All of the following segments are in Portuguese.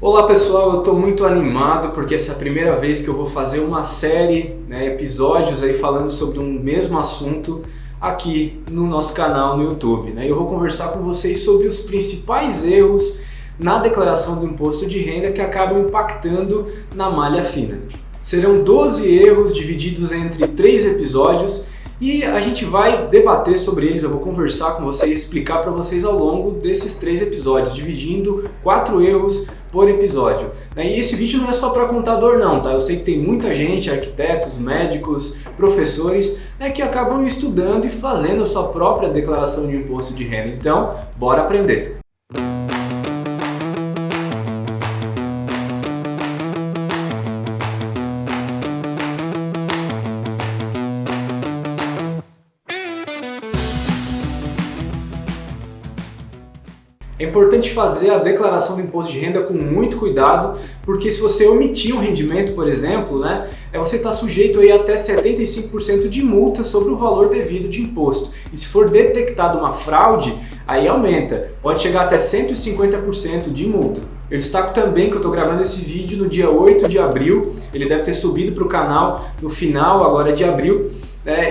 Olá pessoal, eu estou muito animado porque essa é a primeira vez que eu vou fazer uma série, episódios aí falando sobre um mesmo assunto aqui no nosso canal no YouTube. Eu vou conversar com vocês sobre os principais erros na declaração do imposto de renda que acabam impactando na malha fina. Serão 12 erros divididos entre 3 episódios e a gente vai debater sobre eles. Eu vou conversar com vocês, explicar para vocês ao longo desses 3 episódios, dividindo 4 erros por episódio. E esse vídeo não é só para contador não, tá? Eu sei que tem muita gente, arquitetos, médicos, professores, que acabam estudando e fazendo a sua própria declaração de imposto de renda. Então, bora aprender! É importante fazer a declaração do imposto de renda com muito cuidado, porque se você omitir um rendimento, por exemplo, você está sujeito aí até 75% de multa sobre o valor devido de imposto. E se for detectada uma fraude, aí aumenta, pode chegar até 150% de multa. Eu destaco também que eu estou gravando esse vídeo no dia 8 de abril, ele deve ter subido para o canal no final agora de abril,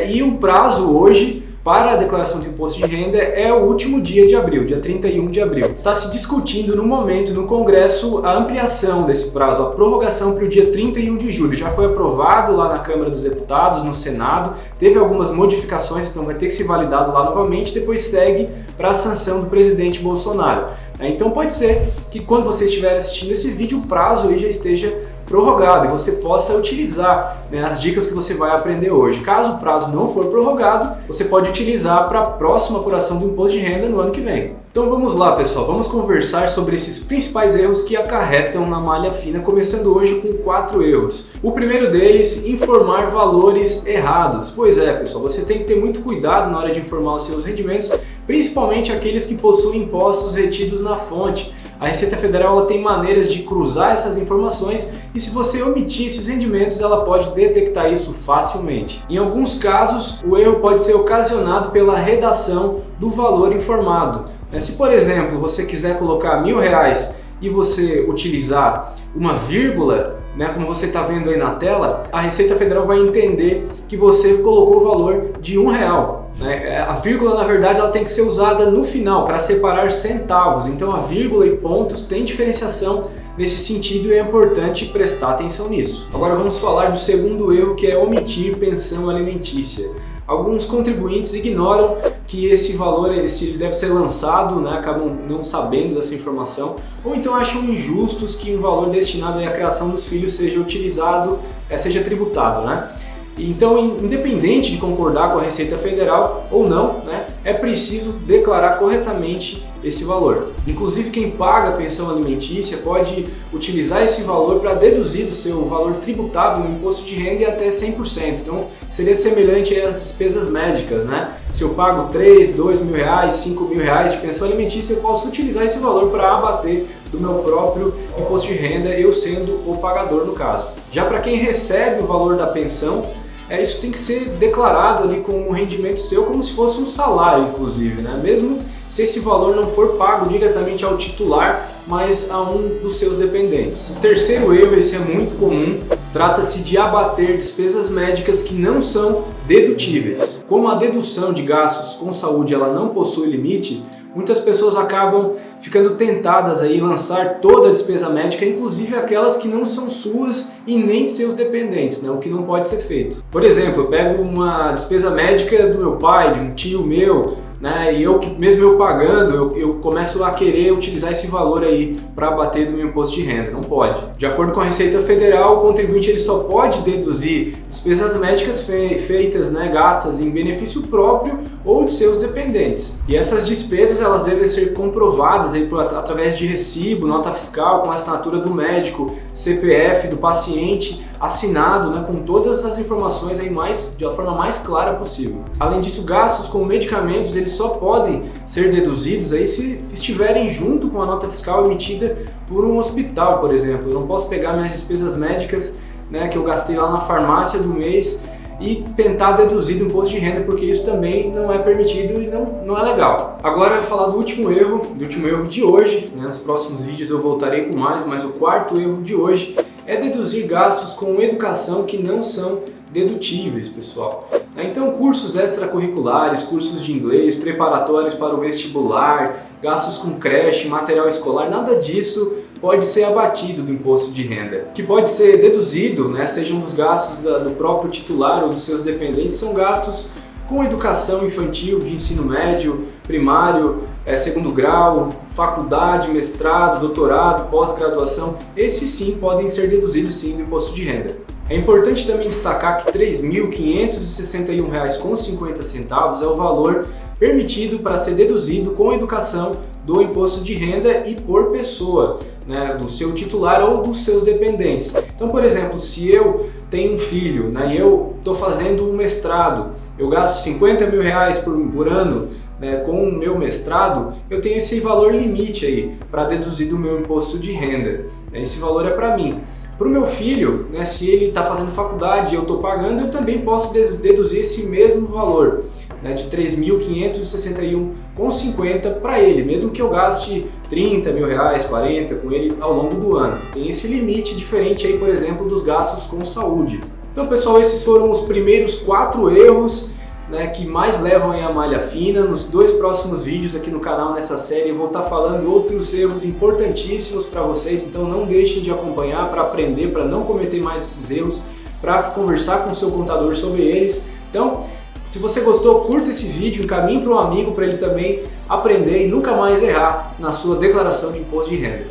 e o prazo hoje para a declaração de imposto de renda é o último dia de abril, dia 31 de abril. Está se discutindo no momento no Congresso a ampliação desse prazo, a prorrogação para o dia 31 de julho. Já foi aprovado lá na Câmara dos Deputados, no Senado, teve algumas modificações, então vai ter que ser validado lá novamente, depois segue para a sanção do presidente Bolsonaro. Então pode ser que quando você estiver assistindo esse vídeo, o prazo aí já esteja prorrogado e você possa utilizar as dicas que você vai aprender hoje. Caso o prazo não for prorrogado, você pode utilizar para a próxima apuração do imposto de renda no ano que vem. Então vamos lá, pessoal, vamos conversar sobre esses principais erros que acarretam na malha fina, começando hoje com 4 erros. O primeiro deles, informar valores errados. Pois é, pessoal, você tem que ter muito cuidado na hora de informar os seus rendimentos, principalmente aqueles que possuem impostos retidos na fonte. A Receita Federal ela tem maneiras de cruzar essas informações e se você omitir esses rendimentos, ela pode detectar isso facilmente. Em alguns casos, o erro pode ser ocasionado pela redação do valor informado. Se, por exemplo, você quiser colocar R$1.000 e você utilizar uma vírgula, como você está vendo aí na tela, a Receita Federal vai entender que você colocou o valor de R$1. A vírgula, na verdade, ela tem que ser usada no final para separar centavos. Então a vírgula e pontos têm diferenciação nesse sentido e é importante prestar atenção nisso. Agora vamos falar do segundo erro, que é omitir pensão alimentícia. Alguns contribuintes ignoram que esse valor ele deve ser lançado, acabam não sabendo dessa informação, ou então acham injustos que um valor destinado à criação dos filhos seja utilizado, seja tributado. Então, independente de concordar com a Receita Federal ou não, é preciso declarar corretamente esse valor. Inclusive, quem paga a pensão alimentícia pode utilizar esse valor para deduzir do seu valor tributável no imposto de renda em até 100%. Então, seria semelhante às despesas médicas. Se eu pago R$3.000, R$2.000, R$5.000 de pensão alimentícia, eu posso utilizar esse valor para abater do meu próprio imposto de renda, eu sendo o pagador no caso. Já para quem recebe o valor da pensão, isso tem que ser declarado ali com um rendimento seu como se fosse um salário, inclusive, mesmo se esse valor não for pago diretamente ao titular, mas a um dos seus dependentes. O terceiro erro, esse é muito comum, trata-se de abater despesas médicas que não são dedutíveis. Como a dedução de gastos com saúde ela não possui limite, muitas pessoas acabam ficando tentadas a lançar toda a despesa médica, inclusive aquelas que não são suas e nem de seus dependentes, o que não pode ser feito. Por exemplo, eu pego uma despesa médica do meu pai, de um tio meu, e mesmo eu pagando, eu começo a querer utilizar esse valor aí para abater do meu imposto de renda. Não pode. De acordo com a Receita Federal, o contribuinte ele só pode deduzir despesas médicas feitas, gastas em benefício próprio ou de seus dependentes. E essas despesas elas devem ser comprovadas aí através de recibo, nota fiscal, com a assinatura do médico, CPF do paciente, assinado, com todas as informações aí da forma mais clara possível. Além disso, gastos com medicamentos eles só podem ser deduzidos aí se estiverem junto com a nota fiscal emitida por um hospital, por exemplo. Eu não posso pegar minhas despesas médicas que eu gastei lá na farmácia do mês e tentar deduzir do imposto de renda, porque isso também não é permitido e não é legal. Agora eu vou falar do último erro de hoje, né? Nos próximos vídeos eu voltarei com mais, mas o quarto erro de hoje é deduzir gastos com educação que não são dedutíveis, pessoal. Então, cursos extracurriculares, cursos de inglês, preparatórios para o vestibular, gastos com creche, material escolar, nada disso pode ser abatido do imposto de renda. O que pode ser deduzido, né, sejam dos gastos do próprio titular ou dos seus dependentes, são gastos com educação infantil, de ensino médio, primário, segundo grau, faculdade, mestrado, doutorado, pós-graduação. Esses sim podem ser deduzidos sim do imposto de renda. É importante também destacar que R$ 3.561,50 é o valor permitido para ser deduzido com educação do imposto de renda e por pessoa, né, do seu titular ou dos seus dependentes. Então, por exemplo, se eu tenho um filho, né, e eu estou fazendo um mestrado, eu gasto R$50 mil por ano, né, com o meu mestrado, eu tenho esse valor limite aí para deduzir do meu imposto de renda. Esse valor é para mim. Para o meu filho, né, se ele está fazendo faculdade e eu estou pagando, eu também posso deduzir esse mesmo valor, né, de R$ 3.561,50 para ele, mesmo que eu gaste R$30 mil, 40 com ele ao longo do ano. Tem esse limite diferente aí, por exemplo, dos gastos com saúde. Então, pessoal, esses foram os primeiros 4 erros, né, que mais levam aí a malha fina. Nos 2 próximos vídeos aqui no canal, nessa série, eu vou estar falando outros erros importantíssimos para vocês, então não deixem de acompanhar para aprender, para não cometer mais esses erros, para conversar com o seu contador sobre eles. Então, se você gostou, curta esse vídeo, encaminhe para um amigo para ele também aprender e nunca mais errar na sua declaração de imposto de renda.